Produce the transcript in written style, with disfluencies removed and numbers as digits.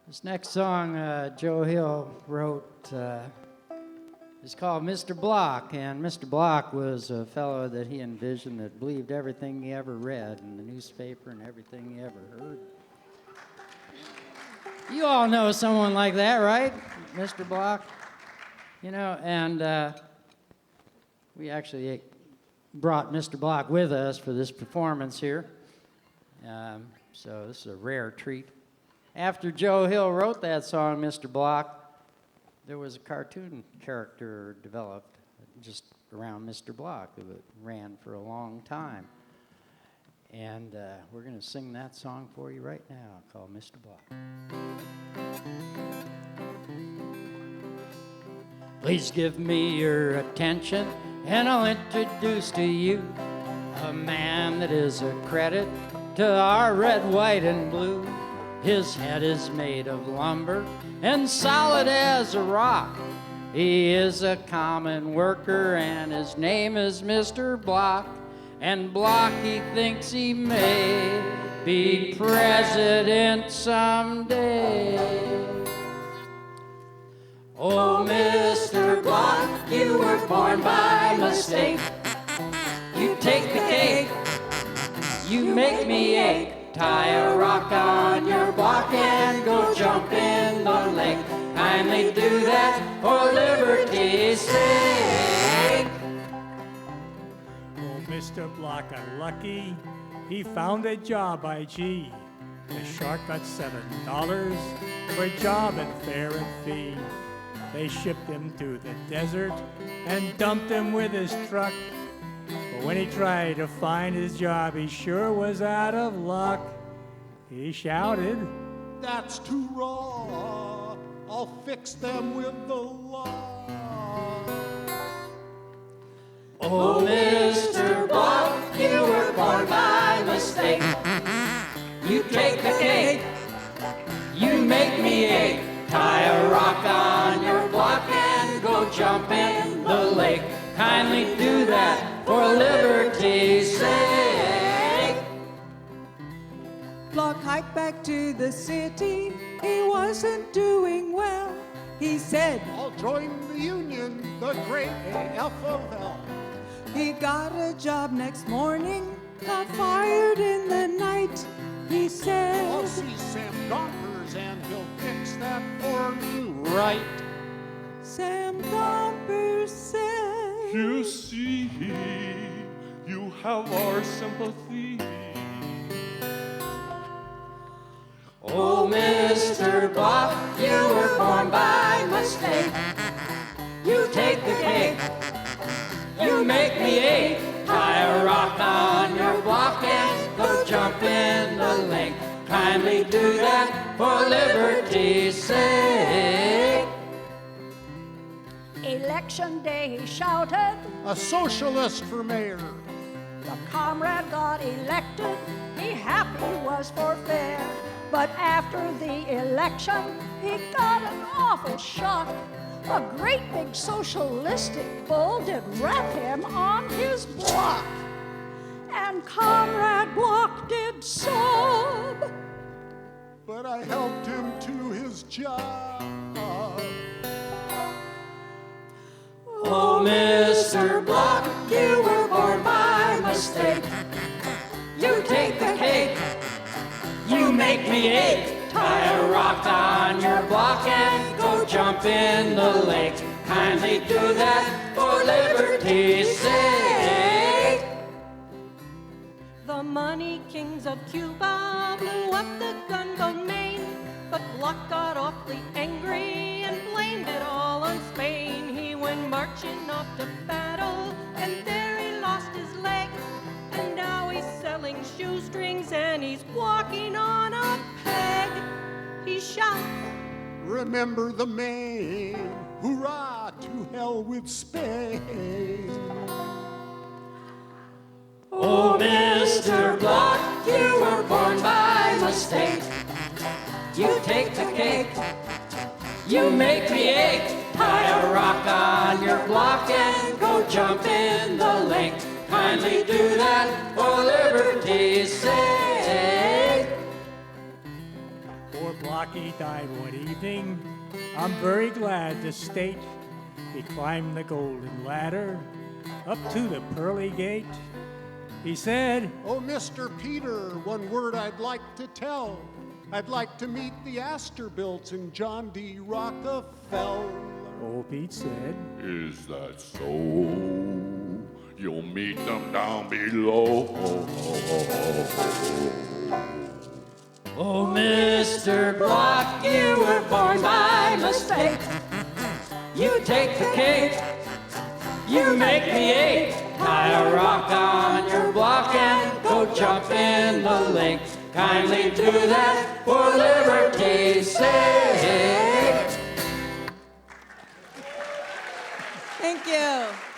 This next song Joe Hill wrote is called Mr. Block, and Mr. Block was a fellow that he envisioned that believed everything he ever read in the newspaper and everything he ever heard. You all know someone like that, right? Mr. Block? You know, and we actually brought Mr. Block with us for this performance here. So this is a rare treat. After Joe Hill wrote that song, Mr. Block, there was a cartoon character developed just around Mr. Block that ran for a long time. And we're going to sing that song for you right now called Mr. Block. Please give me your attention and I'll introduce to you a man that is a credit to our red, white, and blue. His head is made of lumber and solid as a rock. He is a common worker and his name is Mr. Block. And Block, he thinks he may be president someday. Oh, Mr. Block, you were born by mistake. You take the cake, you make me ache. Tie a rock on your block and go jump in the lake. Kindly do that for liberty's sake. Oh, Mr. Block, unlucky, he found a job, IG. The shark got $7 for job and fare and fee. They shipped him to the desert and dumped him with his truck. But when he tried to find his job, he sure was out of luck. He shouted, "That's too raw, I'll fix them with the law." Oh, Mr. Block, you were born by mistake. You take the cake, you make me ache. Tie a rock on your block and go jump in the lake. Kindly do that for liberty's sake. Block hiked back to the city, he wasn't doing well. He said, "I'll join the union, the great AFL." he got a job next morning, got fired in the night. He said, "I'll see Sam Gompers and he'll fix that for me right." Sam Gompers said, "You see, you have our sympathy." Oh, Mr. Block, you were born by mistake. You take the cake, you make me ache. Tie a rock on your block and go jump in the lake. Kindly do that for liberty's sake. Election day, he shouted. A socialist for mayor. The comrade got elected. He happy was for fair. But after the election, he got an awful shock. A great big socialistic bull did wrap him on his block. And Comrade Block did sob. But I helped him to his job. Oh, Mr. Block, you were born by mistake. You take the cake, you make me ache. Tie a rock on your block and go jump in the lake. Kindly do that for liberty's sake. The money kings of Cuba blew up the gunboat Maine, but Block got awfully angry and blamed it all on Spain. He went marching off to battle, and there he lost his leg. And now he's selling shoestrings and he's walking on a peg. He shouts, "Remember the Maine, hurrah to hell with Spain." Oh, Mr. Block, you were born by mistake. You take the cake, you make me ache. Tie a rock on your block and go jump in the lake. Kindly do that for liberty's sake. Poor Blocky died one evening. I'm very glad to state he climbed the golden ladder up to the pearly gate. He said, Oh, Mr. Peter, one word I'd like to tell. I'd like to meet the Astorbilts and John D. Rockefeller. old Pete said, Is that so? You'll meet them down below. Oh, Mr. Block, you were born by mistake. You take the cake, you make me ache. Tie a rock on your block and go jump in the lake. Kindly do that for liberty's sake. Thank you.